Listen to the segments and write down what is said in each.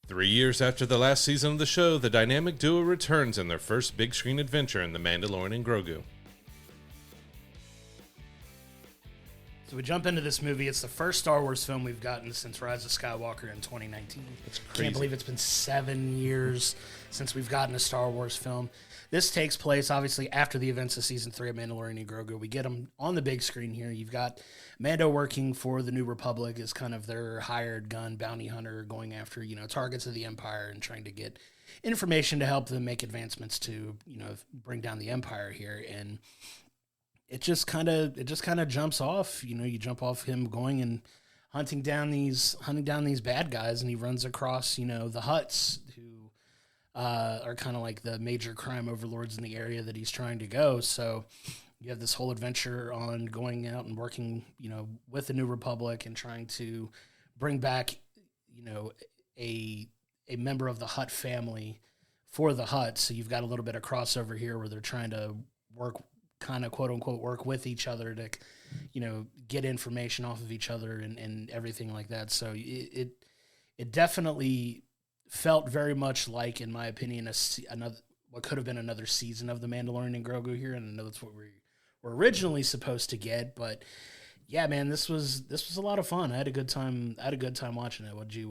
3 years after the last season of the show, the dynamic duo returns in their first big screen adventure in The Mandalorian and Grogu. So we jump into this movie. It's the first Star Wars film we've gotten since Rise of Skywalker in 2019. That's crazy. Can't believe it's been 7 years since we've gotten a Star Wars film. This takes place, obviously, after the events of Season 3 of Mandalorian and Grogu. We get them on the big screen here. You've got Mando working for the New Republic as kind of their hired gun bounty hunter going after, targets of the Empire and trying to get information to help them make advancements to, bring down the Empire here. And it just kind of jumps off. You jump off him going and hunting down these bad guys, and he runs across, the Hutts, who are kind of like the major crime overlords in the area that he's trying to go. So you have this whole adventure on going out and working, with the New Republic and trying to bring back, a member of the Hutt family for the Hutts. So you've got a little bit of crossover here where they're trying to work, kind of quote unquote, work with each other to, get information off of each other and everything like that. So it definitely felt very much like, in my opinion, what could have been another season of The Mandalorian and Grogu here. And I know that's what we were originally supposed to get, but yeah, man, this was a lot of fun. I had a good time watching it. What'd you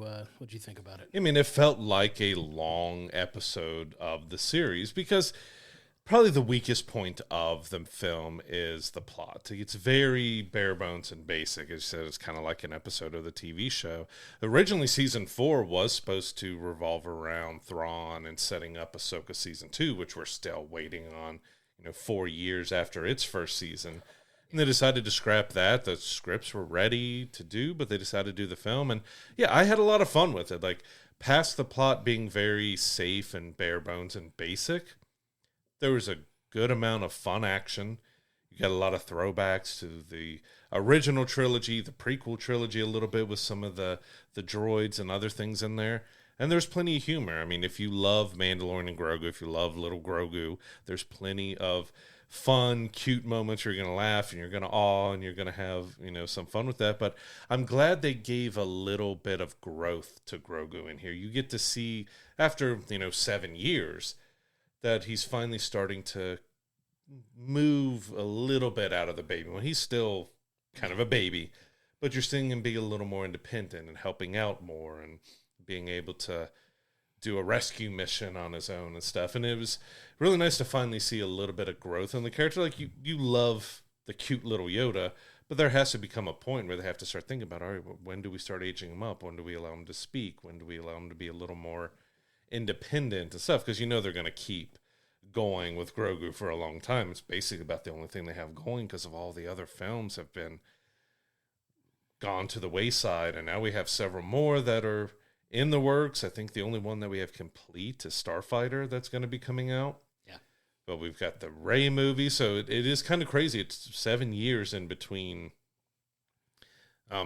think about it? I mean, it felt like a long episode of the series because probably the weakest point of the film is the plot. It's very bare bones and basic. As you said, it's kind of like an episode of the TV show. Originally, Season 4 was supposed to revolve around Thrawn and setting up Ahsoka Season 2, which we're still waiting on, 4 years after its first season. And they decided to scrap that. The scripts were ready to do, but they decided to do the film. And yeah, I had a lot of fun with it. Like, past the plot being very safe and bare bones and basic, there was a good amount of fun action. You got a lot of throwbacks to the original trilogy, the prequel trilogy a little bit with some of the droids and other things in there. And there's plenty of humor. I mean, if you love Mandalorian and Grogu, if you love little Grogu, there's plenty of fun, cute moments. You're going to laugh and you're going to awe and you're going to have, some fun with that. But I'm glad they gave a little bit of growth to Grogu in here. You get to see, after, 7 years, that he's finally starting to move a little bit out of the baby. Well, he's still kind of a baby, but you're seeing him be a little more independent and helping out more and being able to do a rescue mission on his own and stuff. And it was really nice to finally see a little bit of growth in the character. Like, you love the cute little Yoda, but there has to become a point where they have to start thinking about, all right, when do we start aging him up? When do we allow him to speak? When do we allow him to be a little more independent and stuff? Because they're going to keep going with Grogu for a long time. It's basically about the only thing they have going because of all the other films have been gone to the wayside, and now we have several more that are in the works. I think the only one that we have complete is Starfighter that's going to be coming out. Yeah. But we've got the Rey movie, so it is kind of crazy. It's 7 years in between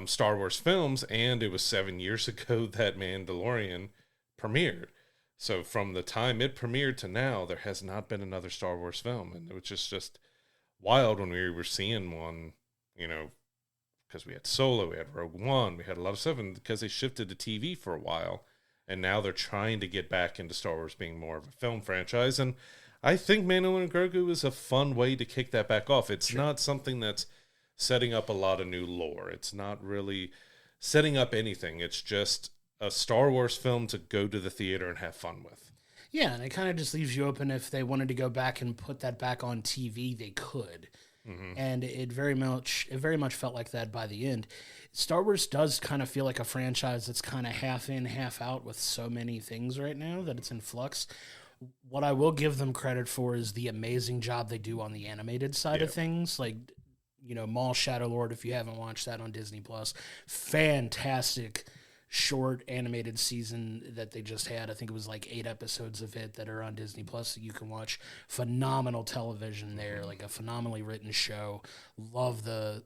Star Wars films, and it was 7 years ago that Mandalorian premiered. So from the time it premiered to now, there has not been another Star Wars film. And it was just wild when we were seeing one, because we had Solo, we had Rogue One, we had a lot of stuff, and because they shifted to TV for a while, and now they're trying to get back into Star Wars being more of a film franchise. And I think Mandalorian and Grogu is a fun way to kick that back off. It's not something that's setting up a lot of new lore. It's not really setting up anything. It's just a Star Wars film to go to the theater and have fun with. Yeah, and it kind of just leaves you open. If they wanted to go back and put that back on TV, they could. Mm-hmm. And it very much felt like that by the end. Star Wars does kind of feel like a franchise that's kind of half in, half out with so many things right now that it's in flux. What I will give them credit for is the amazing job they do on the animated side of things. Like, Maul Shadow Lord, if you haven't watched that on Disney Plus, fantastic short animated season that they just had. I think it was like 8 episodes of it that are on Disney Plus, so you can watch. Phenomenal television there, like a phenomenally written show. Love the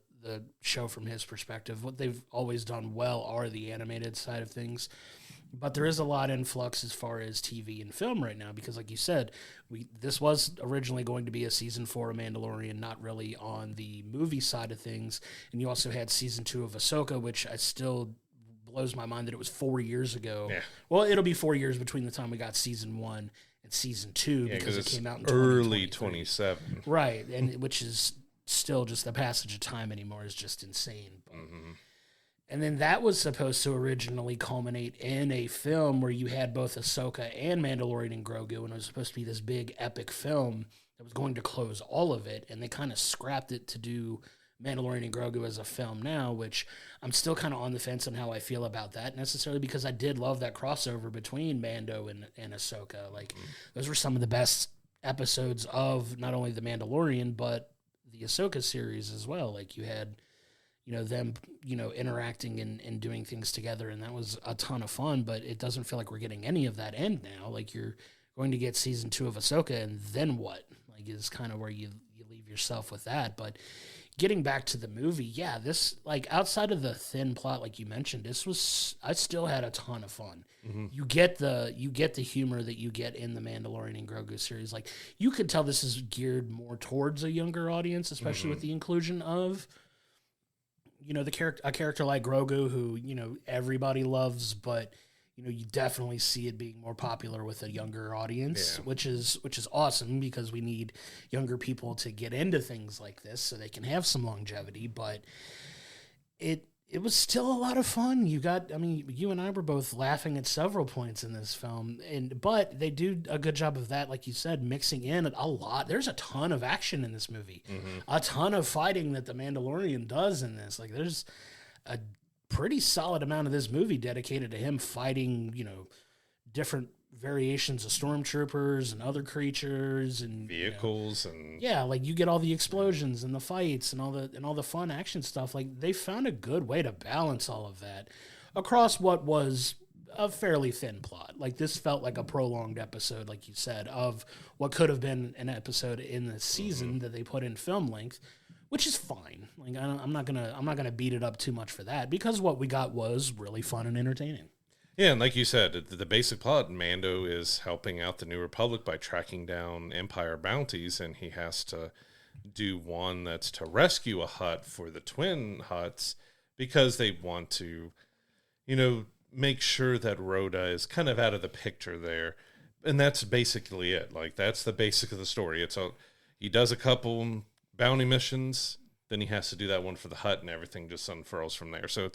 show from his perspective. What they've always done well are the animated side of things. But there is a lot in flux as far as TV and film right now, because like you said, this was originally going to be a season 4 of Mandalorian, not really on the movie side of things. And you also had season 2 of Ahsoka, which I still blows my mind that it was 4 years ago. Yeah. Well, it'll be 4 years between the time we got season 1 and season 2 because it came out in early 27. Right, and which is still just the passage of time anymore is just insane. And then that was supposed to originally culminate in a film where you had both Ahsoka and Mandalorian and Grogu, and it was supposed to be this big epic film that was going to close all of it, and they kind of scrapped it to do Mandalorian and Grogu as a film now, which I'm still kind of on the fence on how I feel about that necessarily, because I did love that crossover between Mando and Ahsoka. Like, those were some of the best episodes of not only The Mandalorian, but the Ahsoka series as well. Like, you had, them, interacting and doing things together, and that was a ton of fun, but it doesn't feel like we're getting any of that end now. Like, you're going to get season 2 of Ahsoka, and then what? Like, is kind of where you leave yourself with that. But getting back to the movie, yeah, this, like, outside of the thin plot, like you mentioned, I still had a ton of fun. You get the humor that you get in the Mandalorian and Grogu series. Like, you could tell this is geared more towards a younger audience, especially with the inclusion of, a character like Grogu, who, everybody loves, but you definitely see it being more popular with a younger audience, which is awesome, because we need younger people to get into things like this so they can have some longevity. But it was still a lot of fun. You and I were both laughing at several points in this film, but they do a good job of that, like you said, mixing in a lot. There's a ton of action in this movie, a ton of fighting that the Mandalorian does in this. Like, there's a pretty solid amount of this movie dedicated to him fighting, different variations of stormtroopers and other creatures and vehicles and like, you get all the explosions and the fights and all the fun action stuff. Like, they found a good way to balance all of that across what was a fairly thin plot. Like, this felt like a prolonged episode, like you said, of what could have been an episode in the season that they put in film length, which is fine. Like, I'm not gonna beat it up too much for that, because what we got was really fun and entertaining. Yeah, and like you said, the basic plot, Mando is helping out the New Republic by tracking down Empire bounties, and he has to do one that's to rescue a hut for the twin huts, because they want to, make sure that Rhoda is kind of out of the picture there. And that's basically it. Like, that's the basic of the story. He does a couple bounty missions, then he has to do that one for the hut, and everything just unfurls from there. So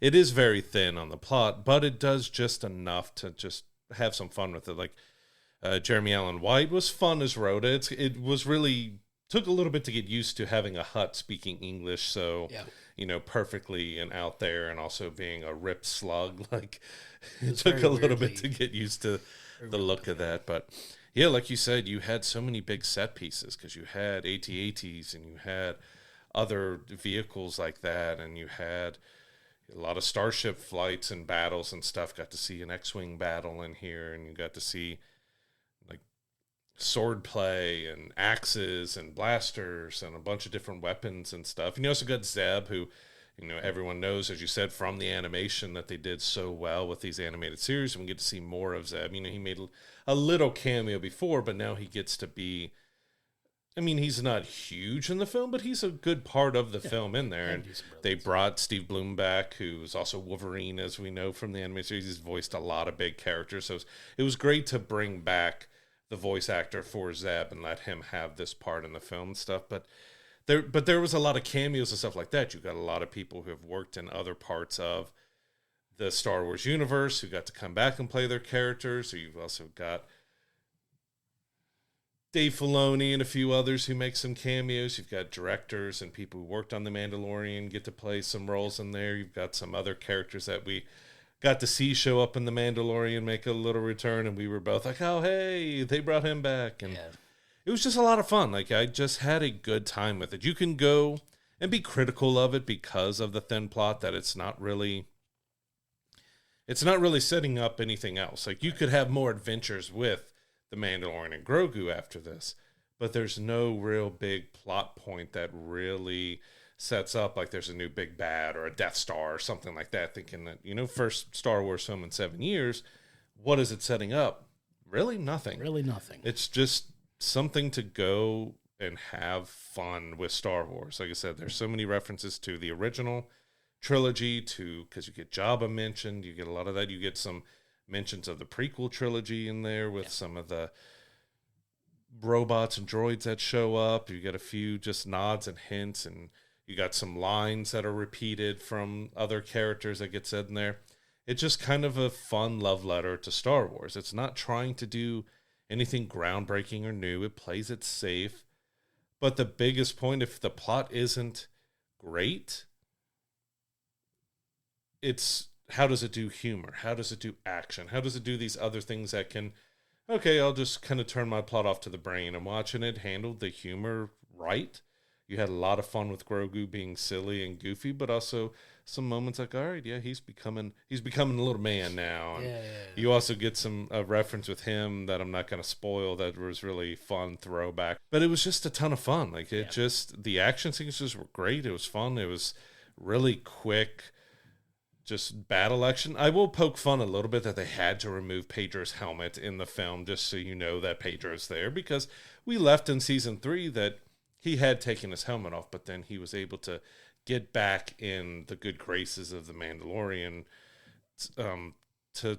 it is very thin on the plot, but it does just enough to just have some fun with it. Like, Jeremy Allen White was fun as Rhoda. It was really took a little bit to get used to having a hut speaking English, so perfectly and out there, and also being a ripped slug. Like, it took a little bit to get used to the look of that, but. Yeah, like you said, you had so many big set pieces, because you had AT-ATs and you had other vehicles like that, and you had a lot of starship flights and battles and stuff. Got to see an X-Wing battle in here, and you got to see, like, sword play and axes and blasters and a bunch of different weapons and stuff. And you also got Zeb, who, everyone knows, as you said, from the animation that they did so well with these animated series, and we get to see more of Zeb. He made a little cameo before, but now he gets to be, he's not huge in the film, but he's a good part of the film in there. And they brought Steve Blum back, who's also Wolverine, as we know from the animated series. He's voiced a lot of big characters, so it was great to bring back the voice actor for Zeb and let him have this part in the film and stuff. But there was a lot of cameos and stuff like that. You got a lot of people who have worked in other parts of the Star Wars universe who got to come back and play their characters. So you've also got Dave Filoni and a few others who make some cameos. You've got directors and people who worked on The Mandalorian get to play some roles in there. You've got some other characters that we got to see show up in The Mandalorian, make a little return, and we were both like, oh, hey, they brought him back. And it was just a lot of fun. Like, I just had a good time with it. You can go and be critical of it because of the thin plot, that it's not really setting up anything else. Like, you could have more adventures with the Mandalorian and Grogu after this, but there's no real big plot point that really sets up, like, there's a new big bad or a Death Star or something like that, thinking that, first Star Wars film in 7 years, what is it setting up? Really nothing. It's just something to go and have fun with Star Wars. Like I said, there's so many references to the original trilogy to, because you get Jabba mentioned, you get a lot of that. You get some mentions of the prequel trilogy in there with some of the robots and droids that show up. You get a few just nods and hints, and you got some lines that are repeated from other characters that get said in there. It's just kind of a fun love letter to Star Wars. It's not trying to do anything groundbreaking or new. It plays it safe. But the biggest point, if the plot isn't great, it's how does it do humor? How does it do action? How does it do these other things that can, okay, I'll just kind of turn my plot off to the brain. I'm watching it handle the humor right. You had a lot of fun with Grogu being silly and goofy, but also some moments like, all right, yeah, he's becoming a little man now. And you also get some reference with him that I'm not going to spoil that was really fun throwback. But it was just a ton of fun. Like the action sequences were great. It was fun. It was really quick. Just battle action. I will poke fun a little bit that they had to remove Pedro's helmet in the film just so you know that Pedro's there, because we left in season 3 that he had taken his helmet off, but then he was able to get back in the good graces of the Mandalorian to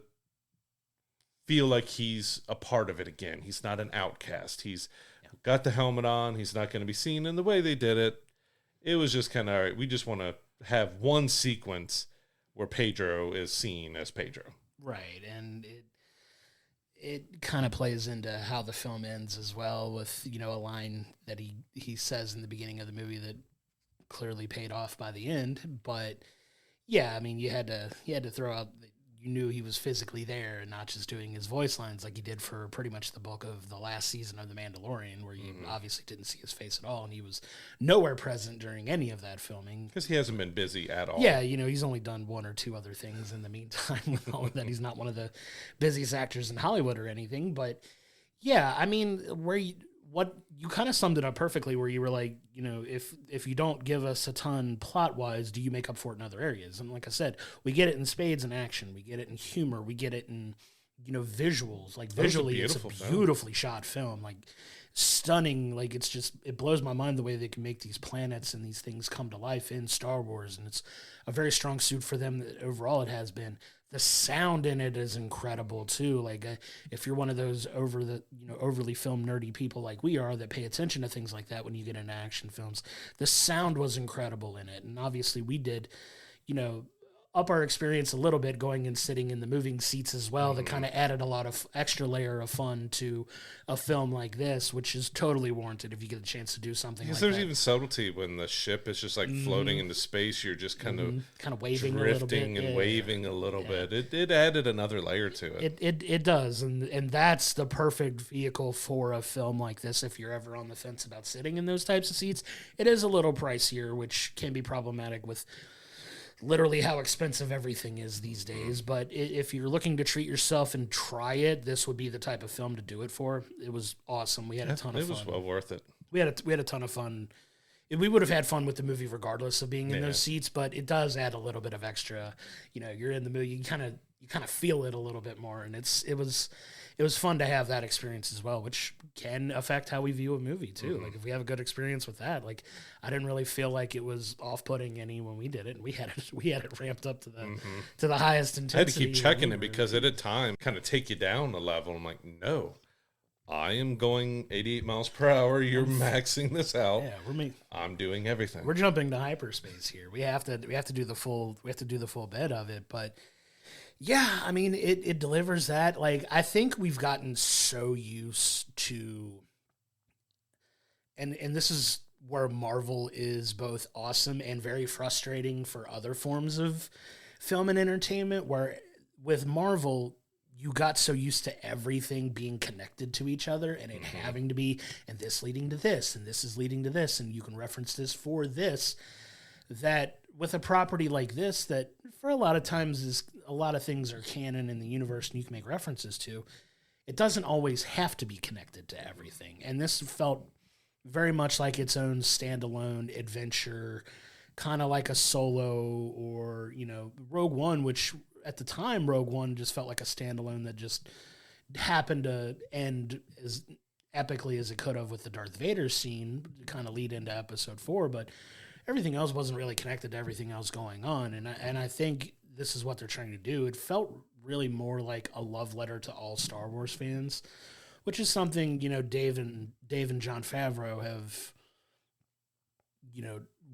feel like he's a part of it again. He's not an outcast. He's got the helmet on. He's not going to be seen. And the way they did it, it was just kind of, all right, we just want to have one sequence where Pedro is seen as Pedro. Right, and it kind of plays into how the film ends as well with, you know, a line that he says in the beginning of the movie that clearly paid off by the end. But yeah, I mean, you had to throw out that you knew he was physically there and not just doing his voice lines like he did for pretty much the bulk of the last season of The Mandalorian, where you obviously didn't see his face at all, and he was nowhere present during any of that filming. Because he hasn't been busy at all. Yeah, you know, he's only done 1 or 2 other things in the meantime with all of that. He's not one of the busiest actors in Hollywood or anything, but yeah, I mean, what you kind of summed it up perfectly, where you were like, you know, if you don't give us a ton plot wise, do you make up for it in other areas? And like I said, we get it in spades and action, we get it in humor, we get it in, you know, visuals. Like visually, it's a beautifully shot film, like stunning. Like it blows my mind the way they can make these planets and these things come to life in Star Wars, and it's a very strong suit for them. Overall, it has been. The sound in it is incredible too. Like if you're one of those overly film nerdy people like we are that pay attention to things like that when you get into action films, the sound was incredible in it. And obviously we did, you know, up our experience a little bit going and sitting in the moving seats as well. That kind of added a lot of extra layer of fun to a film like this, which is totally warranted if you get a chance to do something like that. Because there's even subtlety when the ship is just like floating into space. You're just kind of waving drifting a little bit. And waving a little bit. It added another layer to it. It does, and that's the perfect vehicle for a film like this. If you're ever on the fence about sitting in those types of seats, it is a little pricier, which can be problematic with literally how expensive everything is these days. But if you're looking to treat yourself and try it, this would be the type of film to do it for. It was awesome. We had a ton of fun. It was well worth it. We had a ton of fun. We would have had fun with the movie regardless of being in those seats, but it does add a little bit of extra. You know, you're in the movie, you kind of feel it a little bit more, and it was fun to have that experience as well, which can affect how we view a movie too. Like if we have a good experience with that, like I didn't really feel like it was off-putting any when we did it, and we had it ramped up to the highest intensity. I had to keep checking it because at a time kind of take you down a level. I'm like, no, I am going 88 miles per hour. You're maxing this out. Yeah, I'm doing everything. We're jumping to hyperspace here. We have to do the full bit of it, but. Yeah, I mean, it delivers that. Like, I think we've gotten so used to, and this is where Marvel is both awesome and very frustrating for other forms of film and entertainment, where with Marvel, you got so used to everything being connected to each other and it having to be, and this leading to this, and this is leading to this, and you can reference this for this, that with a property like this, that for a lot of times is a lot of things are canon in the universe and you can make references to, it doesn't always have to be connected to everything. And this felt very much like its own standalone adventure, kind of like a Solo or, you know, Rogue One, which at the time, Rogue One just felt like a standalone that just happened to end as epically as it could have with the Darth Vader scene to kind of lead into episode 4. But everything else wasn't really connected to everything else going on. And I think this is what they're trying to do. It felt really more like a love letter to all Star Wars fans, which is something, Dave and Jon Favreau have,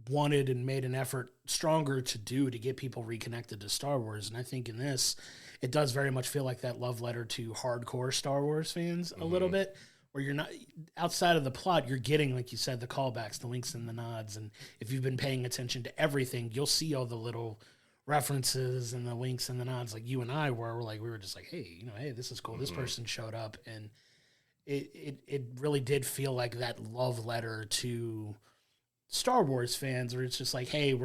wanted and made an effort stronger to do to get people reconnected to Star Wars. And I think in this, it does very much feel like that love letter to hardcore Star Wars fans a little bit, where you're not outside of the plot, you're getting, like you said, the callbacks, the winks and the nods. And if you've been paying attention to everything, you'll see all the little references and the winks and the nods, like you and I were. We were just like, hey, hey, this is cool. This person showed up, and it really did feel like that love letter to Star Wars fans, where it's just like, hey,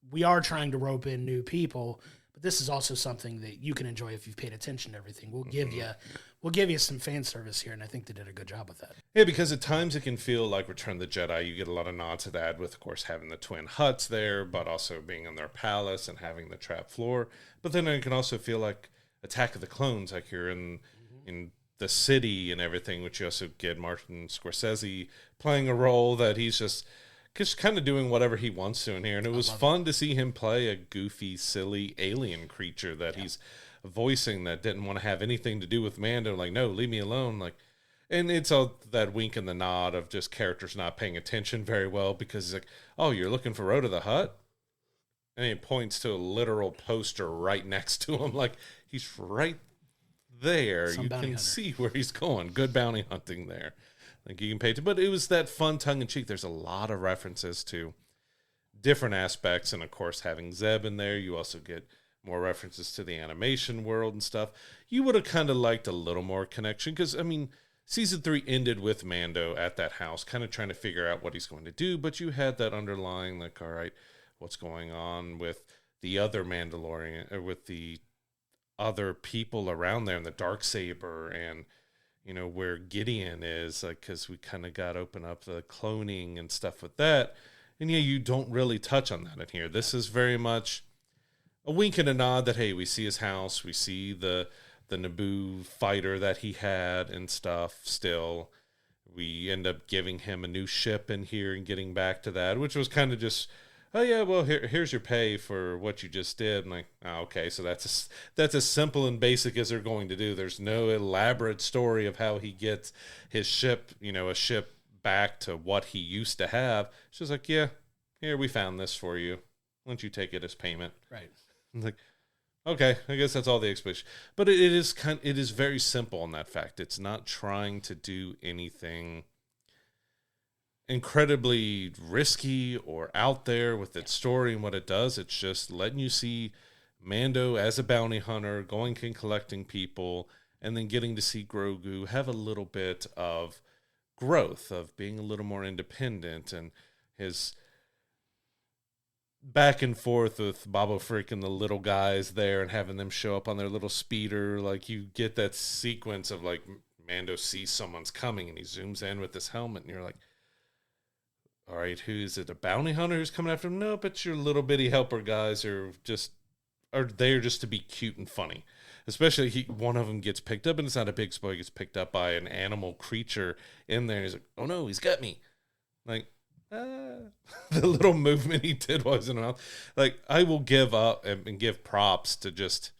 we are trying to rope in new people, but this is also something that you can enjoy if you've paid attention to everything. We'll give you some fan service here, and I think they did a good job with that. Yeah, because at times it can feel like Return of the Jedi. You get a lot of nods to that, with, of course, having the twin huts there, but also being in their palace and having the trap floor. But then it can also feel like Attack of the Clones, like you're in the city and everything, which you also get Martin Scorsese playing a role that he's just kind of doing whatever he wants to in here. And it was fun to see him play a goofy, silly alien creature that he's voicing that didn't want to have anything to do with Mando. Like, no, leave me alone. Like, and it's all that wink and the nod of just characters not paying attention very well, because he's like, oh, you're looking for Rhoda the Hutt? And he points to a literal poster right next to him. Like, he's right there. You can see where he's going. Good bounty hunting there. Like, you can pay to, but it was that fun tongue-in-cheek. There's a lot of references to different aspects, and of course, having Zeb in there, you also get more references to the animation world and stuff. You would have kind of liked a little more connection, because, Season 3 ended with Mando at that house, kind of trying to figure out what he's going to do, but you had that underlying, like, all right, what's going on with the other Mandalorian, or with the other people around there, and the Darksaber, and where Gideon is, like, because we kind of got to open up the cloning and stuff with that. And you don't really touch on that in here. This is very much a wink and a nod that, hey, we see his house, we see the Naboo fighter that he had and stuff still. We end up giving him a new ship in here and getting back to that, which was kind of just, oh yeah, well, here's your pay for what you just did. And like, oh, okay, so that's as simple and basic as they're going to do. There's no elaborate story of how he gets his ship, a ship back to what he used to have. It's just like, yeah, here, we found this for you. Why don't you take it as payment? Right. I'm like, okay, I guess that's all the explanation. But it is very simple in that fact. It's not trying to do anything incredibly risky or out there with its story and what it does. It's just letting you see Mando as a bounty hunter, going and collecting people, and then getting to see Grogu have a little bit of growth, of being a little more independent, and his back and forth with Boba Frick and the little guys there, and having them show up on their little speeder. Like, you get that sequence of, like, Mando sees someone's coming and he zooms in with his helmet, and you're like, all right, who is it? A bounty hunter who's coming after him? No, but your little bitty helper guys are there just to be cute and funny. Especially one of them gets picked up, and it's not a big spoiler. He gets picked up by an animal creature in there. And he's like, oh no, he's got me. Like, the little movement he did while he was in the mouth. Like, I will give up and give props to just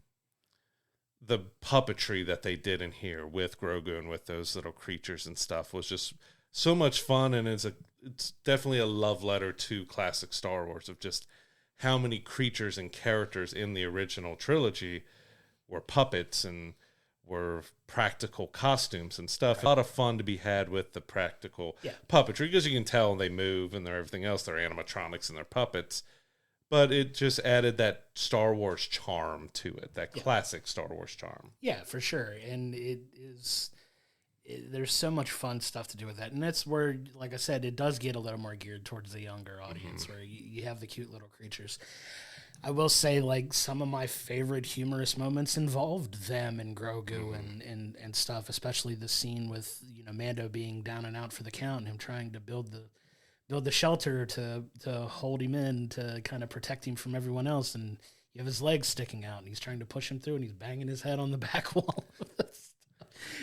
the puppetry that they did in here with Grogu and with those little creatures and stuff was just so much fun. And it's definitely a love letter to classic Star Wars, of just how many creatures and characters in the original trilogy were puppets and were practical costumes and stuff. A lot of fun to be had with the practical puppetry, because you can tell they move and they're everything else. They're animatronics and they're puppets. But it just added that Star Wars charm to it, that classic Star Wars charm. Yeah, for sure. And there's so much fun stuff to do with that. And that's where, like I said, it does get a little more geared towards the younger audience, where you have the cute little creatures. I will say, like, some of my favorite humorous moments involved them and Grogu and stuff, especially the scene with, Mando being down and out for the count, and him trying to build the shelter to hold him in, to kind of protect him from everyone else. And you have his legs sticking out, and he's trying to push him through, and he's banging his head on the back wall.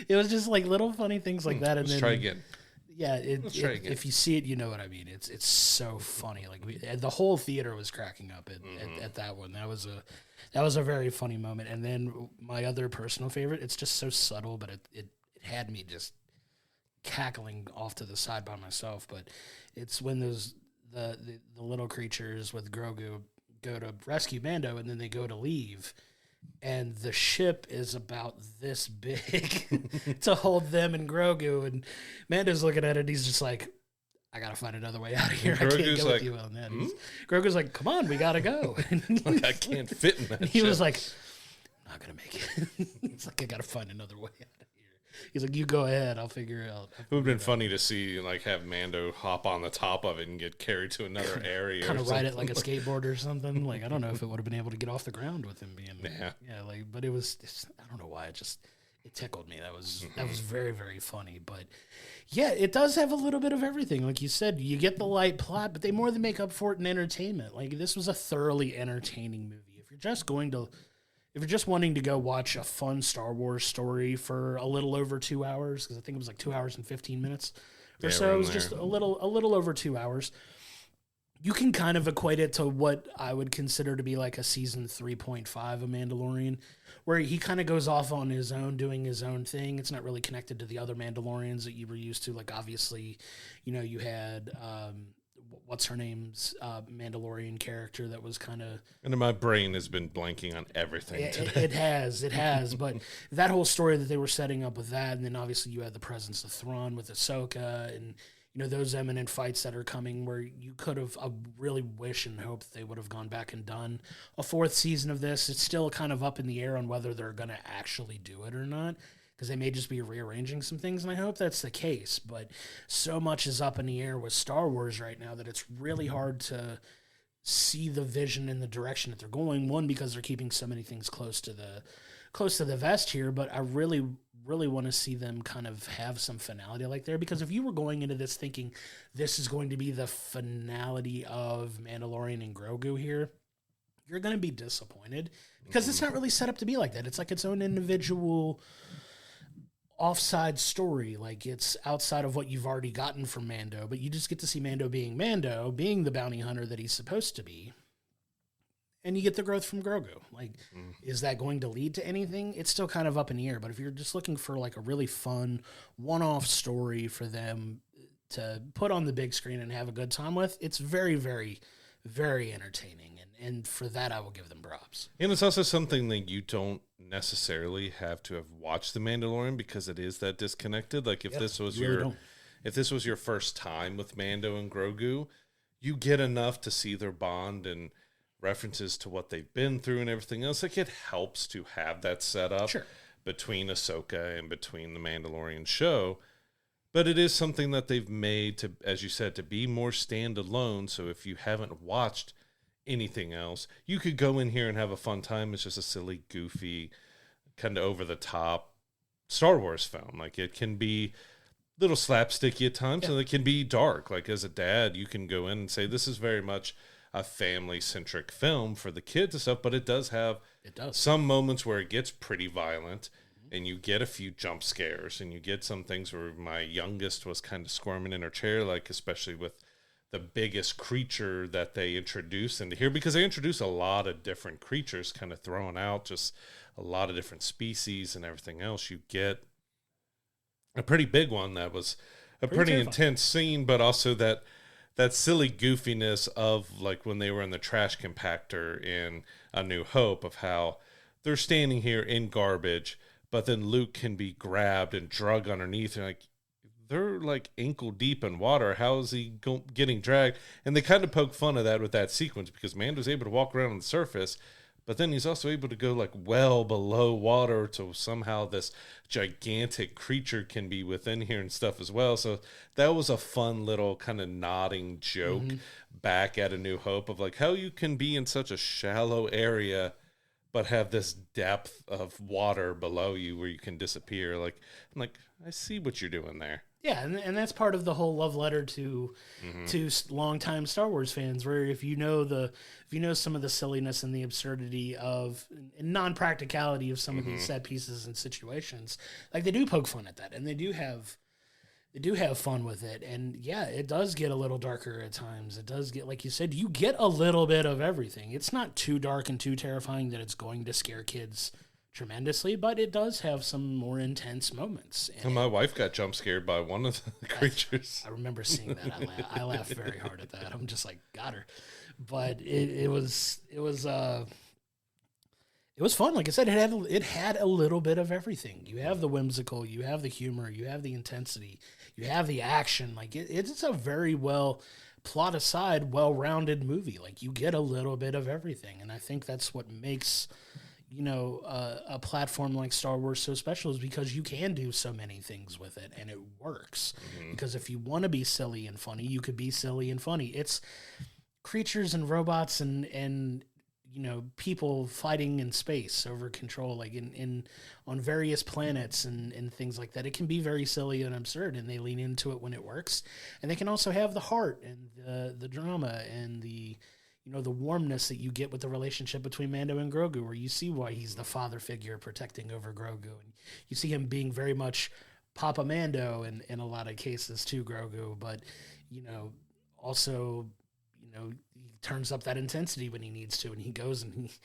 It was just like little funny things like that. And Let's try again. Yeah, if you see it, you know what I mean. It's so funny. Like the whole theater was cracking up at that one. That was a very funny moment. And then my other personal favorite, it's just so subtle, but it had me just cackling off to the side by myself. But it's when the little creatures with Grogu go to rescue Mando, and then they go to leave. And the ship is about this big to hold them and Grogu. And Mando's looking at it. He's just like, I got to find another way out of here. I can't go with you on that. Grogu's like, come on, we got to go. I can't fit in that He was like, I'm not going to make it. He's like, I got to find another way out of here. He's like, you go ahead. I'll figure it out. It would have been funny to see, like, have Mando hop on the top of it and get carried to another area. Kind of ride it like a skateboard or something. Like, I don't know if it would have been able to get off the ground with him being, like, but I don't know why. It tickled me. That was very, very funny. But yeah, it does have a little bit of everything. Like you said, you get the light plot, but they more than make up for it in entertainment. Like, this was a thoroughly entertaining movie. If you're just wanting to go watch a fun Star Wars story for a little over 2 hours, because I think it was like 2 hours and 15 minutes or so. It was just a little over 2 hours. You can kind of equate it to what I would consider to be like a season 3.5 of Mandalorian, where he kind of goes off on his own, doing his own thing. It's not really connected to the other Mandalorians that you were used to. Like, obviously, you had what's her name's Mandalorian character that was kind of... And my brain has been blanking on everything today. It has. But that whole story that they were setting up with that, and then obviously you had the presence of Thrawn with Ahsoka, and those eminent fights that are coming where you could have... I really wish and hope that they would have gone back and done a fourth season of this. It's still kind of up in the air on whether they're going to actually do it or not, because they may just be rearranging some things, and I hope that's the case. But so much is up in the air with Star Wars right now that it's really hard to see the vision and the direction that they're going. One, because they're keeping so many things close to the vest here, but I really, really want to see them kind of have some finality like there, because if you were going into this thinking this is going to be the finality of Mandalorian and Grogu here, you're going to be disappointed, because it's not really set up to be like that. It's like its own individual offside story. Like, it's outside of what you've already gotten from Mando, but you just get to see Mando, being the bounty hunter that he's supposed to be. And you get the growth from Grogu. Like, is that going to lead to anything? It's still kind of up in the air, but if you're just looking for like a really fun one-off story for them to put on the big screen and have a good time with, it's very, very, very entertaining. And for that, I will give them props. And it's also something that you don't necessarily have to have watched The Mandalorian, because it is that disconnected. Like, if this was your first time with Mando and Grogu, you get enough to see their bond and references to what they've been through and everything else. Like, it helps to have that set up between Ahsoka and between the Mandalorian show. But it is something that they've made to, as you said, to be more standalone. So if you haven't watched anything else, you could go in here and have a fun time. It's just a silly, goofy, kind of over-the-top Star Wars film. Like, it can be a little slapsticky at times, and it can be dark. Like, as a dad, you can go in and say, this is very much a family-centric film for the kids and stuff, but it does have some moments where it gets pretty violent, and you get a few jump scares, and you get some things where my youngest was kind of squirming in her chair, like, especially with the biggest creature that they introduce into here, because they introduce a lot of different creatures, kind of throwing out just a lot of different species and everything else. You get a pretty big one that was a pretty intense scene, but also that silly goofiness of, like, when they were in the trash compactor in A New Hope, of how they're standing here in garbage, but then Luke can be grabbed and drug underneath, and like, they're like ankle deep in water. How is he getting dragged? And they kind of poke fun of that with that sequence, because Mando's able to walk around on the surface, but then he's also able to go like well below water, so somehow this gigantic creature can be within here and stuff as well. So that was a fun little kind of nodding joke back at A New Hope, of like how you can be in such a shallow area but have this depth of water below you where you can disappear. Like, I'm like, I see what you're doing there. Yeah, and that's part of the whole love letter to longtime Star Wars fans, where if you know some of the silliness and the absurdity of and non-practicality of some of these set pieces and situations, like, they do poke fun at that, and they do have They do have fun with it. And yeah, it does get a little darker at times. It does get, like you said, you get a little bit of everything. It's not too dark and too terrifying that it's going to scare kids tremendously, but it does have some more intense moments. And my wife got jump scared by one of the creatures. I remember seeing that. I laughed very hard at that. I'm just like, got her. But it was fun. Like I said, it had a little bit of everything. You have the whimsical, you have the humor, you have the intensity, you have the action. Like it's a very well plot aside, well-rounded movie. Like you get a little bit of everything, and I think that's what makes a platform like Star Wars so special, is because you can do so many things with it, and it works. Mm-hmm. Because if you want to be silly and funny, you could be silly and funny. It's creatures and robots and people fighting in space over control, like in on various planets and things like that. It can be very silly and absurd, and they lean into it when it works. And they can also have the heart and the drama and the warmness that you get with the relationship between Mando and Grogu, where you see why he's the father figure protecting over Grogu, and you see him being very much Papa Mando in a lot of cases to Grogu, but also he turns up that intensity when he needs to, and he goes and he's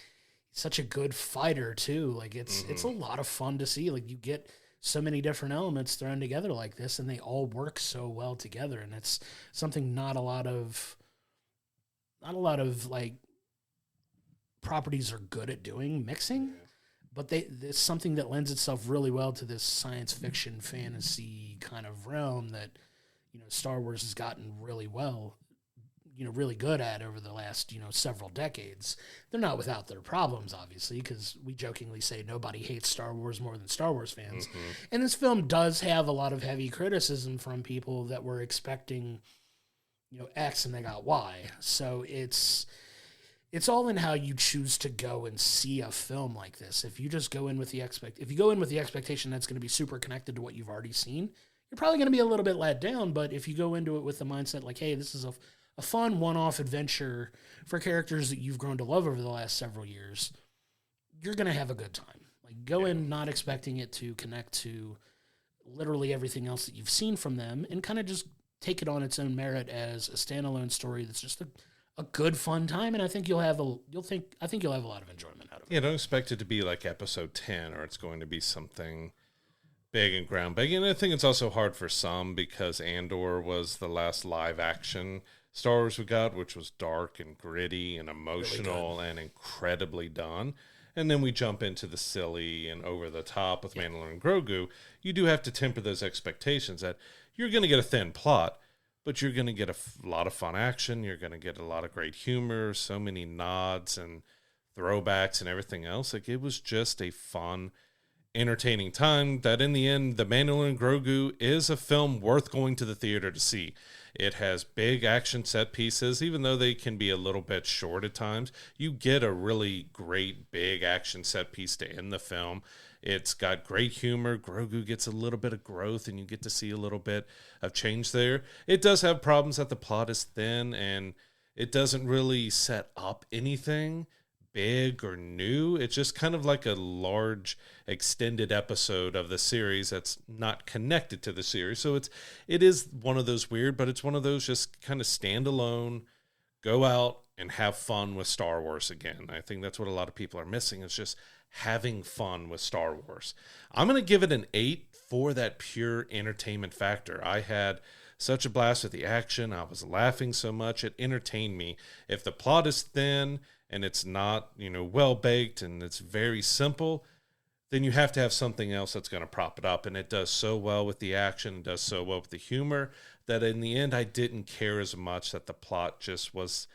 such a good fighter too. Like it's a lot of fun to see. Like you get so many different elements thrown together like this, and they all work so well together, and it's something not a lot of like properties are good at doing, mixing, but it's something that lends itself really well to this science fiction fantasy kind of realm that Star Wars has gotten really really good at over the last several decades. They're not without their problems, obviously, because we jokingly say nobody hates Star Wars more than Star Wars fans. Mm-hmm. And this film does have a lot of heavy criticism from people that were expecting X and they got Y. So it's all in how you choose to go and see a film like this. If you just go in with the expectation that's going to be super connected to what you've already seen, you're probably going to be a little bit let down. But if you go into it with the mindset like, hey, this is a fun one-off adventure for characters that you've grown to love over the last several years, you're going to have a good time. Like go in not expecting it to connect to literally everything else that you've seen from them, and kind of just take it on its own merit as a standalone story that's just a good fun time, and I think you'll have a lot of enjoyment out of it. Yeah, don't expect it to be like episode 10 or it's going to be something big and groundbreaking. And I think it's also hard for some because Andor was the last live action Star Wars we got, which was dark and gritty and emotional really and incredibly done. And then we jump into the silly and over the top with Mandalorian and Grogu. You do have to temper those expectations that you're going to get a thin plot, but you're going to get a lot of fun action. You're going to get a lot of great humor, so many nods and throwbacks and everything else. Like it was just a fun, entertaining time that in the end, The Mandalorian and Grogu is a film worth going to the theater to see. It has big action set pieces, even though they can be a little bit short at times. You get a really great big action set piece to end the film. It's got great humor. Grogu gets a little bit of growth, and you get to see a little bit of change there. It does have problems that the plot is thin, and it doesn't really set up anything big or new. It's just kind of like a large extended episode of the series that's not connected to the series. So it is one of those weird, but it's one of those just kind of standalone, go out and have fun with Star Wars again. I think that's what a lot of people are missing, is just having fun with Star Wars. I'm going to give it an 8 for that pure entertainment factor. I had such a blast with the action. I was laughing so much. It entertained me. If the plot is thin and it's not, well baked and it's very simple, then you have to have something else that's going to prop it up. And it does so well with the action, it does so well with the humor, that in the end I didn't care as much that the plot just was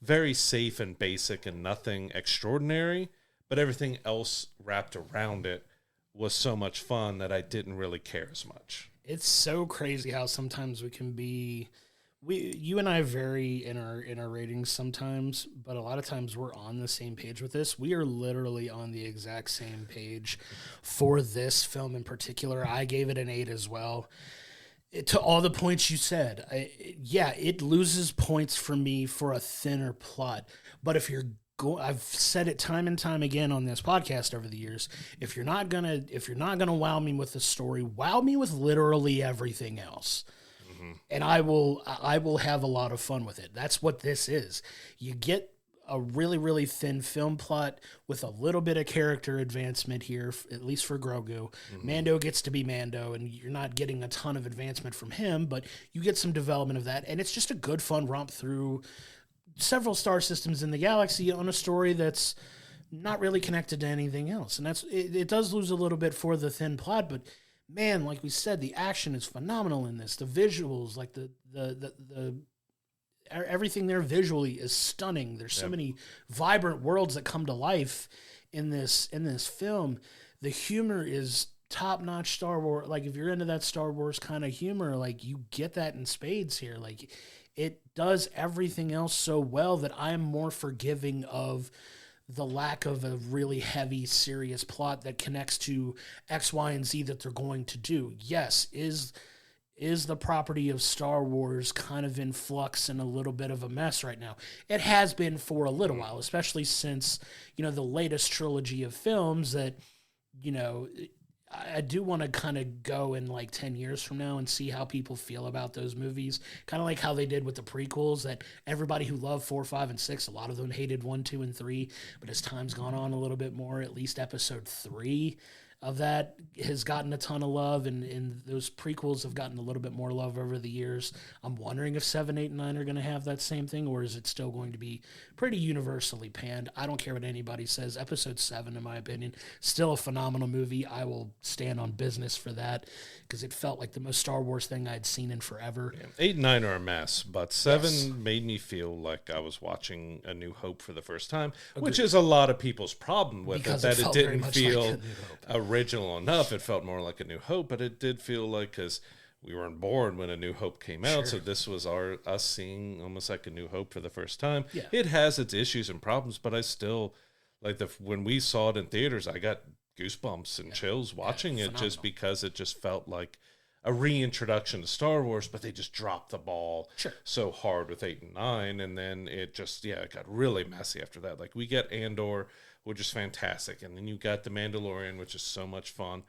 very safe and basic and nothing extraordinary, but everything else wrapped around it was so much fun that I didn't really care as much. It's so crazy how sometimes we can be... You and I vary in our ratings sometimes, but a lot of times we're on the same page with this. We are literally on the exact same page for this film in particular. I gave it an 8 as well. To all the points you said, it loses points for me for a thinner plot. But if you're I've said it time and time again on this podcast over the years. If you're not gonna wow me with the story, wow me with literally everything else, and I will have a lot of fun with it. That's what this is. You get a really, really thin film plot with a little bit of character advancement here, at least for Grogu. Mando gets to be Mando, and you're not getting a ton of advancement from him, but you get some development of that, and it's just a good, fun romp through several star systems in the galaxy on a story that's not really connected to anything else. And it does lose a little bit for the thin plot, but man, like we said, the action is phenomenal in this. The visuals, like the everything there visually is stunning. There's so many vibrant worlds that come to life in this film. The humor is top-notch Star Wars. Like, if you're into that Star Wars kind of humor, like, you get that in spades here. Like, it does everything else so well that I'm more forgiving of the lack of a really heavy, serious plot that connects to X, Y, and Z that they're going to do. Yes, is the property of Star Wars kind of in flux and a little bit of a mess right now? It has been for a little while, especially since, the latest trilogy of films that, I do want to kind of go in like 10 years from now and see how people feel about those movies. Kind of like how they did with the prequels, that everybody who loved 4, 5, and 6, a lot of them hated 1, 2, and 3. But as time's gone on a little bit more, at least episode 3 of that has gotten a ton of love, and those prequels have gotten a little bit more love over the years. I'm wondering if 7, 8, and 9 are going to have that same thing, or is it still going to be pretty universally panned? I don't care what anybody says. Episode 7, in my opinion, still a phenomenal movie. I will stand on business for that because it felt like the most Star Wars thing I'd seen in forever. Yeah. 8 and 9 are a mess, but 7 made me feel like I was watching A New Hope for the first time, which is a lot of people's problem with Because it, that it didn't feel like original enough. It felt more like A New Hope, but it did feel like, because we weren't born when A New Hope came out, so this was us seeing almost like A New Hope for the first time. Yeah. It has its issues and problems, but I still, like, when we saw it in theaters, I got goosebumps and chills watching it, just because it just felt like a reintroduction to Star Wars, but they just dropped the ball so hard with 8 and 9, and then it just, it got really messy after that. Like, we get Andor, which is fantastic, and then you got The Mandalorian, which is so much fun,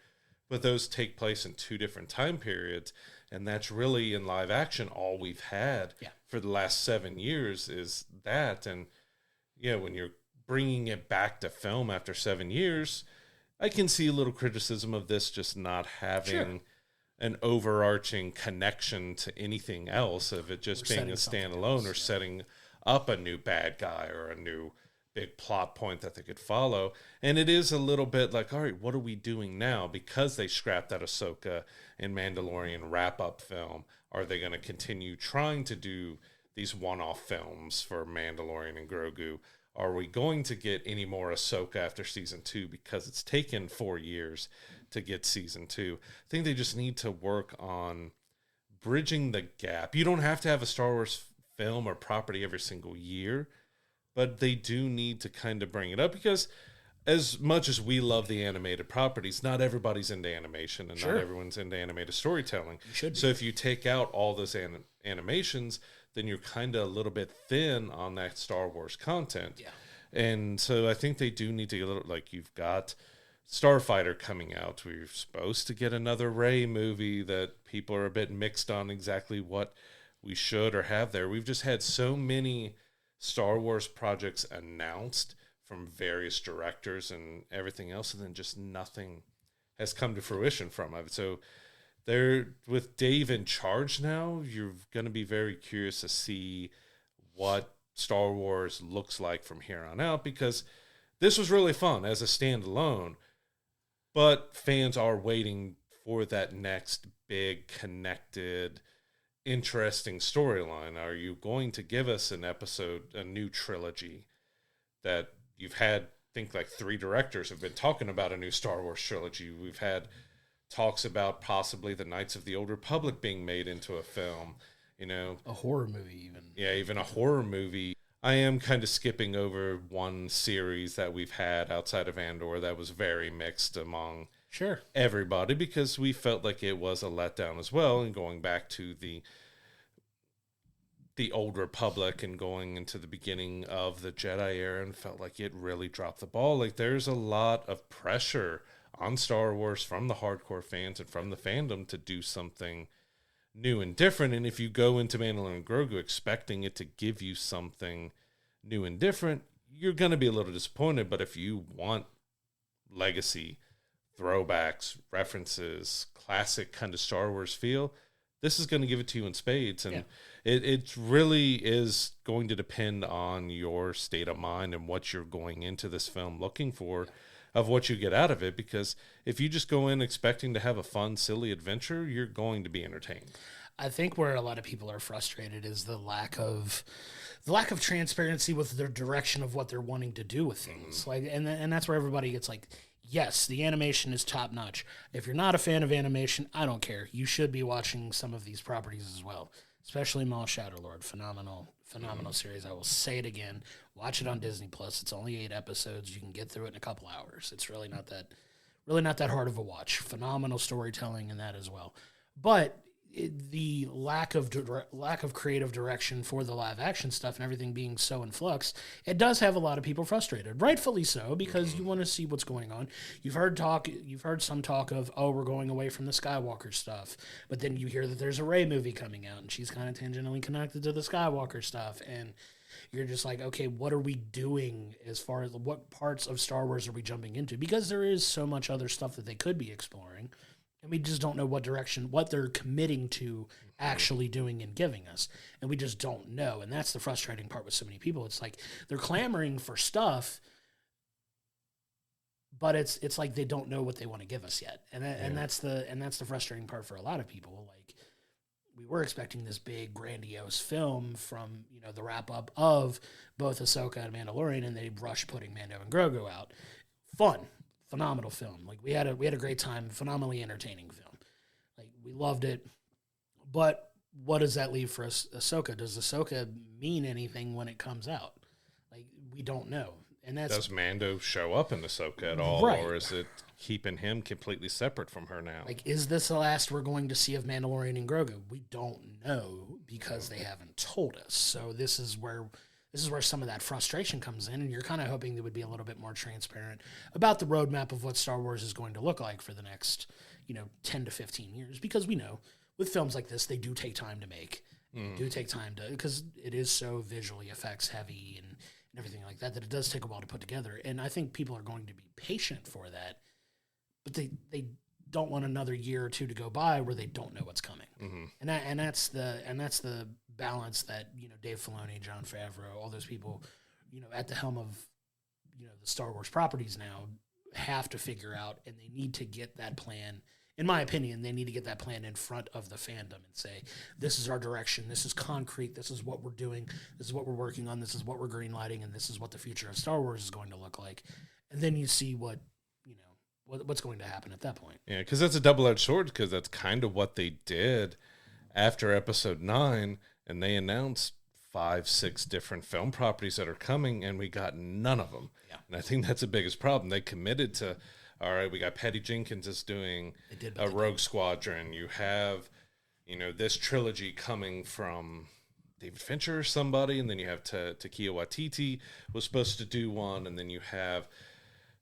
but those take place in 2 different time periods, and that's really, in live action, all we've had for the last 7 years is that. And when you're bringing it back to film after 7 years, I can see a little criticism of this just not having an overarching connection to anything else, of it just being a standalone, or setting up a new bad guy or a new big plot point that they could follow. And it is a little bit like, all right, what are we doing now? Because they scrapped that Ahsoka and Mandalorian wrap-up film, are they going to continue trying to do these one-off films for Mandalorian and Grogu? Are we going to get any more Ahsoka after season 2? Because it's taken 4 years to get season 2. I think they just need to work on bridging the gap. You don't have to have a Star Wars film or property every single year, but they do need to kind of bring it up, because as much as we love the animated properties, not everybody's into animation, and not everyone's into animated storytelling. So if you take out all those animations, then you're kind of a little bit thin on that Star Wars content. Yeah. And so I think they do need to get a little, like, you've got Starfighter coming out. We're supposed to get another Rey movie that people are a bit mixed on exactly what we should or have there. We've just had so many Star Wars projects announced from various directors and everything else, and then just nothing has come to fruition from it. So they're, with Dave in charge now, you're going to be very curious to see what Star Wars looks like from here on out, because this was really fun as a standalone, but fans are waiting for that next big, connected, interesting storyline. Are you going to give us an episode, a new trilogy that you've had? I think like 3 directors have been talking about a new Star Wars trilogy. We've had talks about possibly the Knights of the Old Republic being made into a film, a horror movie even. Yeah, even a horror movie. I am kind of skipping over one series that we've had outside of Andor that was very mixed among everybody, because we felt like it was a letdown as well. And going back to the the old Republic and going into the beginning of the Jedi era, and felt like it really dropped the ball. Like, there's a lot of pressure on Star Wars from the hardcore fans and from the fandom to do something new and different. And if you go into Mandalorian and Grogu expecting it to give you something new and different, you're going to be a little disappointed. But if you want legacy, throwbacks, references, classic kind of Star Wars feel, this is going to give it to you in spades. And it really is going to depend on your state of mind and what you're going into this film looking for, of what you get out of it. Because if you just go in expecting to have a fun, silly adventure, you're going to be entertained. I think where a lot of people are frustrated is the lack of transparency with their direction of what they're wanting to do with things. Like, and that's where everybody gets like, yes, the animation is top notch. If you're not a fan of animation, I don't care. You should be watching some of these properties as well, especially Maul Shadow Lord. Phenomenal series. I will say it again. Watch it on Disney Plus. It's only 8 episodes. You can get through it in a couple hours. It's really not that hard of a watch. Phenomenal storytelling in that as well. But the lack of creative direction for the live action stuff and everything being so in flux, it does have a lot of people frustrated, rightfully so, because you want to see what's going on. You've heard some talk of, oh, we're going away from the Skywalker stuff, but then you hear that there's a Rey movie coming out and she's kind of tangentially connected to the Skywalker stuff, and you're just like, okay, what are we doing as far as what parts of Star Wars are we jumping into? Because there is so much other stuff that they could be exploring. And we just don't know what direction, what they're committing to actually doing and giving us. And we just don't know. And that's the frustrating part with so many people. It's like they're clamoring for stuff, but it's like they don't know what they want to give us yet. And that's the frustrating part for a lot of people. Like, we were expecting this big grandiose film from, the wrap up of both Ahsoka and Mandalorian, and they rushed putting Mando and Grogu out. Fun. Phenomenal film. Like, we had a great time. Phenomenally entertaining film. Like, we loved it. But what does that leave for us, Ahsoka? Does Ahsoka mean anything when it comes out? Like, we don't know. And does Mando show up in Ahsoka at all, right? Or is it keeping him completely separate from her now? Like, is this the last we're going to see of Mandalorian and Grogu? We don't know because they haven't told us. So this is where some of that frustration comes in, and you're kind of hoping they would be a little bit more transparent about the roadmap of what Star Wars is going to look like for the next, 10 to 15 years. Because we know with films like this, they do take time to make, because it is so visually effects heavy and everything like that it does take a while to put together. And I think people are going to be patient for that, but they don't want another year or two to go by where they don't know what's coming. And that's the balance that, Dave Filoni, Jon Favreau, all those people, at the helm of, the Star Wars properties now have to figure out, and they need to get that plan. In my opinion, they need to get that plan in front of the fandom and say, this is our direction. This is concrete. This is what we're doing. This is what we're working on. This is what we're greenlighting. And this is what the future of Star Wars is going to look like. And then you see what's going to happen at that point. Yeah, because that's a double-edged sword, because that's kind of what they did after Episode 9, and they announced 5-6 different film properties that are coming, and we got none of them. Yeah. And I think that's the biggest problem. They committed to, all right, we got Patty Jenkins is doing a Rogue Squadron. You have, this trilogy coming from David Fincher or somebody, and then you have Taika Waititi was supposed to do one, and then you have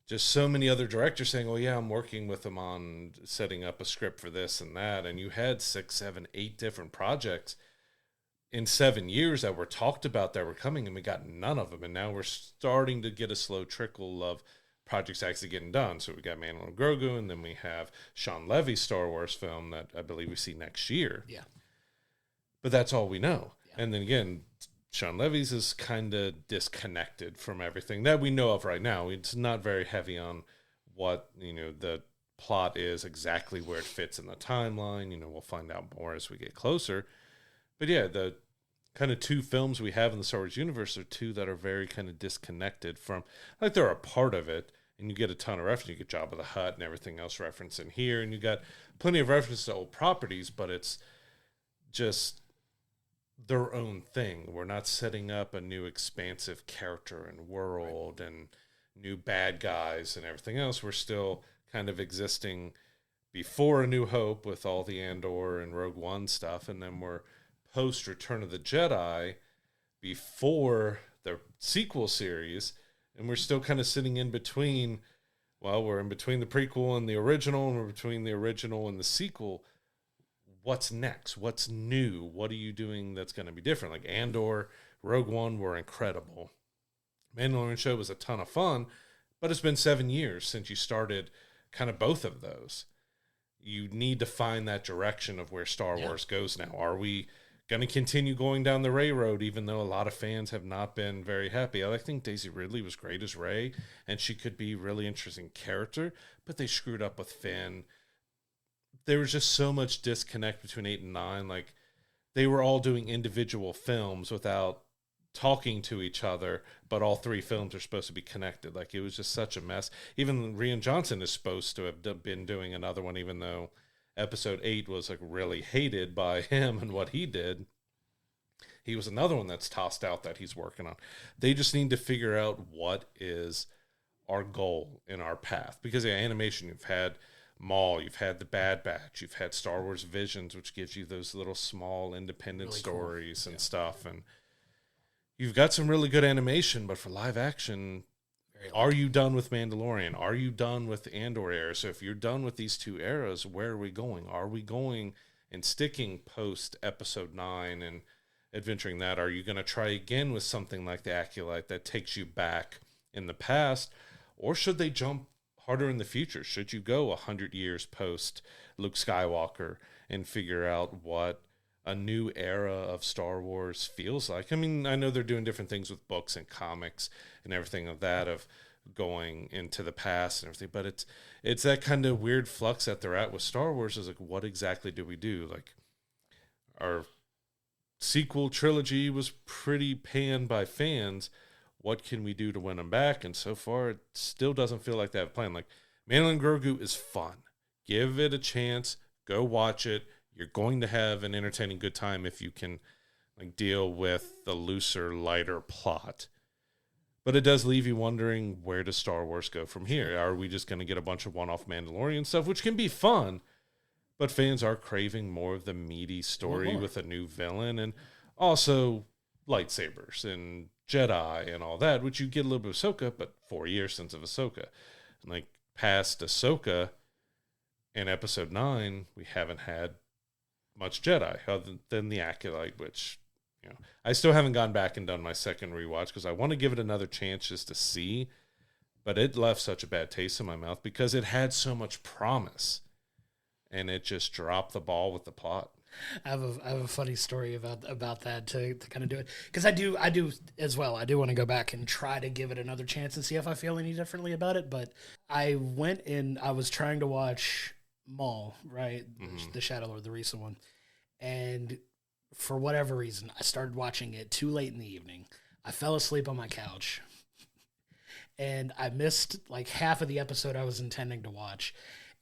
just so many other directors saying, oh, yeah, I'm working with them on setting up a script for this and that. And you had 6, 7, 8 different projects in 7 years that were talked about that were coming, and we got none of them. And now we're starting to get a slow trickle of projects actually getting done. So we got Mandalorian and Grogu, and then we have Sean Levy's Star Wars film that I believe we see next year. Yeah. But that's all we know. Yeah. And then again, Sean Levy's is kind of disconnected from everything that we know of right now. It's not very heavy on what, the plot is, exactly where it fits in the timeline. We'll find out more as we get closer. But yeah, the kind of 2 films we have in the Star Wars universe are 2 that are very kind of disconnected from, like, they're a part of it, and you get a ton of reference. You get Jabba the Hutt and everything else referenced in here, and you got plenty of references to old properties, but it's just their own thing. We're not setting up a new expansive character and world and new bad guys and everything else. We're still kind of existing before A New Hope with all the Andor and Rogue One stuff, and then we're post Return of the Jedi before the sequel series, and we're still kind of sitting in between. Well, we're in between the prequel and the original, and we're between the original and the sequel. What's next? What's new? What are you doing that's going to be different? Like Andor, Rogue One were incredible. Mandalorian show was a ton of fun, but it's been 7 years since you started kind of both of those. You need to find that direction of where Star Wars goes now. Are we going to continue going down the Rey road, even though a lot of fans have not been very happy? I think Daisy Ridley was great as Rey, and she could be a really interesting character, but they screwed up with Finn. There was just so much disconnect between 8 and 9. Like, they were all doing individual films without talking to each other, but all 3 films are supposed to be connected. Like, it was just such a mess. Even Rian Johnson is supposed to have been doing another one, even though episode 8 was like really hated by him and what he did. He was another one that's tossed out that he's working on. They just need to figure out what is our goal in our path. Because in animation, you've had Maul, you've had The Bad Batch, you've had Star Wars Visions, which gives you those little small independent really stories and stuff. And you've got some really good animation, but for live action, are you done with Mandalorian? Are you done with the Andor era? So if you're done with these 2 eras, where are we going? Are we going and sticking post episode 9 and adventuring that? Are you going to try again with something like the Acolyte that takes you back in the past? Or should they jump harder in the future? Should you go 100 years post Luke Skywalker and figure out what a new era of Star Wars feels like? I mean, I know they're doing different things with books and comics and everything of that, of going into the past and everything, but it's that kind of weird flux that they're at with Star Wars. Is like, what exactly do we do? Like, our sequel trilogy was pretty panned by fans. What can we do to win them back? And so far, it still doesn't feel like they have a plan. Like, Mandalorian Grogu is fun. Give it a chance. Go watch it. You're going to have an entertaining good time if you can like deal with the looser, lighter plot. But it does leave you wondering, where does Star Wars go from here? Are we just going to get a bunch of one-off Mandalorian stuff, which can be fun, but fans are craving more of the meaty story with a new villain and also lightsabers and Jedi and all that, which you get a little bit of Ahsoka, but 4 years since of Ahsoka. And like past Ahsoka in episode 9, we haven't had much Jedi other than the Acolyte, which, you know, I still haven't gone back and done my second rewatch because I want to give it another chance just to see, but it left such a bad taste in my mouth because it had so much promise and it just dropped the ball with the plot. I have a funny story about that to kind of do it, because I do as well. I do want to go back and try to give it another chance and see if I feel any differently about it. But I went in, I was trying to watch Maul, right? Mm-hmm. The Shadow Lord, the recent one. And for whatever reason, I started watching it too late in the evening. I fell asleep on my couch. And I missed like half of the episode I was intending to watch.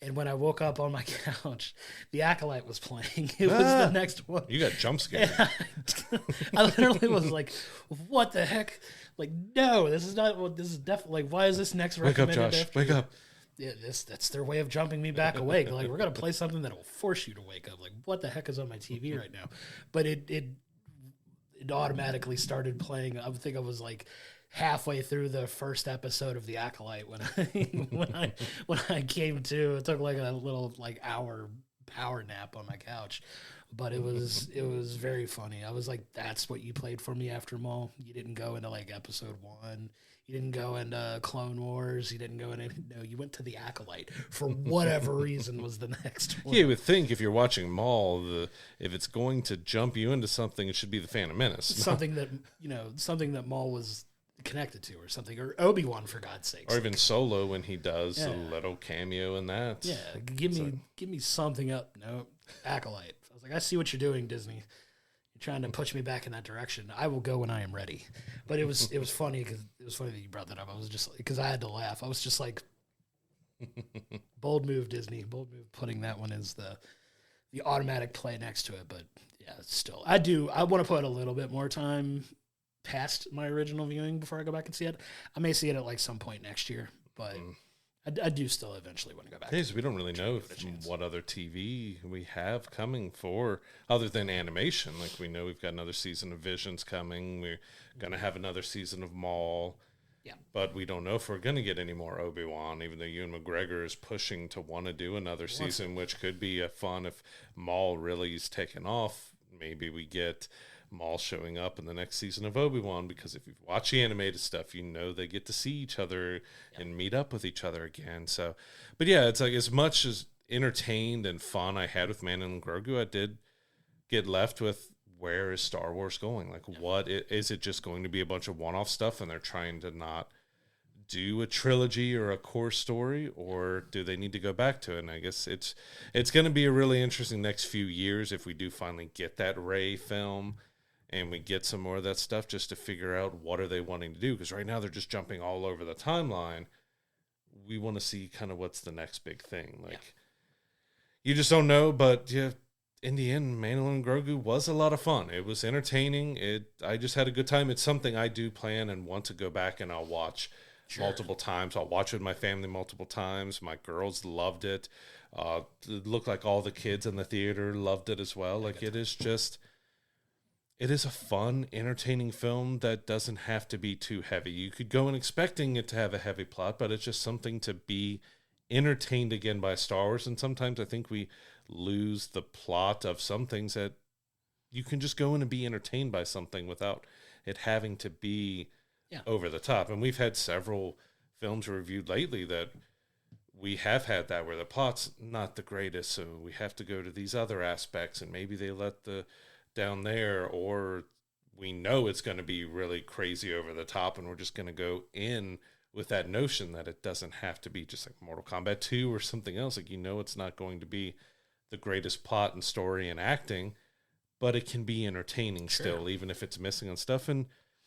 And when I woke up on my couch, the Acolyte was playing. It was the next one. You got jump scared. I literally was like, what the heck? Like, no, this is not what this is definitely like. Why is this next recommended? Wake up, Josh. Wake up. Yeah, that's their way of jumping me back awake. Like, we're gonna play something that will force you to wake up. Like, what the heck is on my TV right now? But it automatically started playing. I think I was like halfway through the first episode of The Acolyte when I came to. It took like a little like hour power nap on my couch, but it was very funny. I was like, that's what you played for me after Maul. You didn't go into like episode 1. You didn't go into Clone Wars. You didn't go into no. You went to The Acolyte for whatever reason was the next one. Yeah, you would think if you're watching Maul, if it's going to jump you into something, it should be the Phantom Menace. Something that Maul was connected to, or something, or Obi-Wan, for God's sake, or even Solo when he does a little cameo in that. Yeah, give me something up. No, Acolyte. I was like, I see what you're doing, Disney. You're trying to push me back in that direction. I will go when I am ready. But it was funny because it was funny that you brought that up. I was just because I had to laugh. I was just like, bold move, Disney. Bold move, putting that one as the automatic play next to it. But yeah, still, I want to put a little bit more time past my original viewing before I go back and see it. I may see it at like some point next year, but I do still eventually want to go back. Yeah, so we don't really know what other TV we have coming for other than animation. Like we know we've got another season of Visions coming. We're going to have another season of Maul. Yeah. But we don't know if we're going to get any more Obi-Wan, even though Ewan McGregor is pushing to want to do another season, which could be a fun if Maul really is taken off. Maybe we get Maul showing up in the next season of Obi-Wan, because if you've watched the animated stuff, you know they get to see each other and meet up with each other again. So, but yeah, it's like as much as entertained and fun I had with Mandalorian and Grogu, I did get left with, where is Star Wars going? Like, what is it just going to be a bunch of one-off stuff and they're trying to not do a trilogy or a core story, or do they need to go back to it? And I guess it's going to be a really interesting next few years if we do finally get that Rey film and we get some more of that stuff, just to figure out what are they wanting to do. Because right now they're just jumping all over the timeline. We want to see kind of what's the next big thing. Like, you just don't know. But yeah, in the end, Mandalorian and Grogu was a lot of fun. It was entertaining. I just had a good time. It's something I do plan and want to go back and I'll watch multiple times. I'll watch it with my family multiple times. My girls loved it. It looked like all the kids in the theater loved it as well. Like, it is a fun, entertaining film that doesn't have to be too heavy. You could go in expecting it to have a heavy plot, but it's just something to be entertained again by Star Wars. And sometimes I think we lose the plot of some things that you can just go in and be entertained by something without it having to be over the top. And we've had several films reviewed lately that we have had that where the plot's not the greatest, so we have to go to these other aspects, and maybe they let the down there, or we know it's going to be really crazy over the top, and we're just going to go in with that notion that it doesn't have to be just like Mortal Kombat 2 or something else. Like, it's not going to be the greatest plot and story and acting, but it can be entertaining still, even if it's missing on stuff. And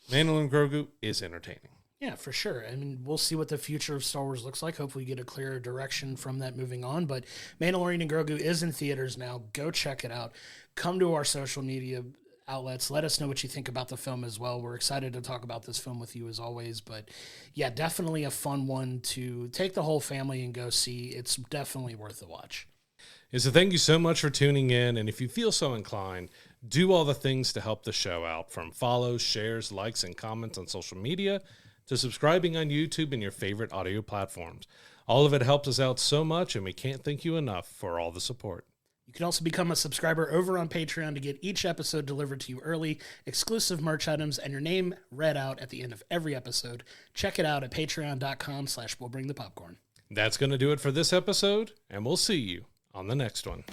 Mandalorian Grogu is entertaining. Yeah, for sure. I mean, we'll see what the future of Star Wars looks like. Hopefully we get a clearer direction from that moving on. But Mandalorian and Grogu is in theaters now. Go check it out. Come to our social media outlets. Let us know what you think about the film as well. We're excited to talk about this film with you as always. But yeah, definitely a fun one to take the whole family and go see. It's definitely worth the watch. So thank you so much for tuning in. And if you feel so inclined, do all the things to help the show out, from follows, shares, likes, and comments on social media to subscribing on YouTube and your favorite audio platforms. All of it helps us out so much, and we can't thank you enough for all the support. You can also become a subscriber over on Patreon to get each episode delivered to you early, exclusive merch items, and your name read out at the end of every episode. Check it out at patreon.com/we'll bring the popcorn. That's going to do it for this episode, and we'll see you on the next one.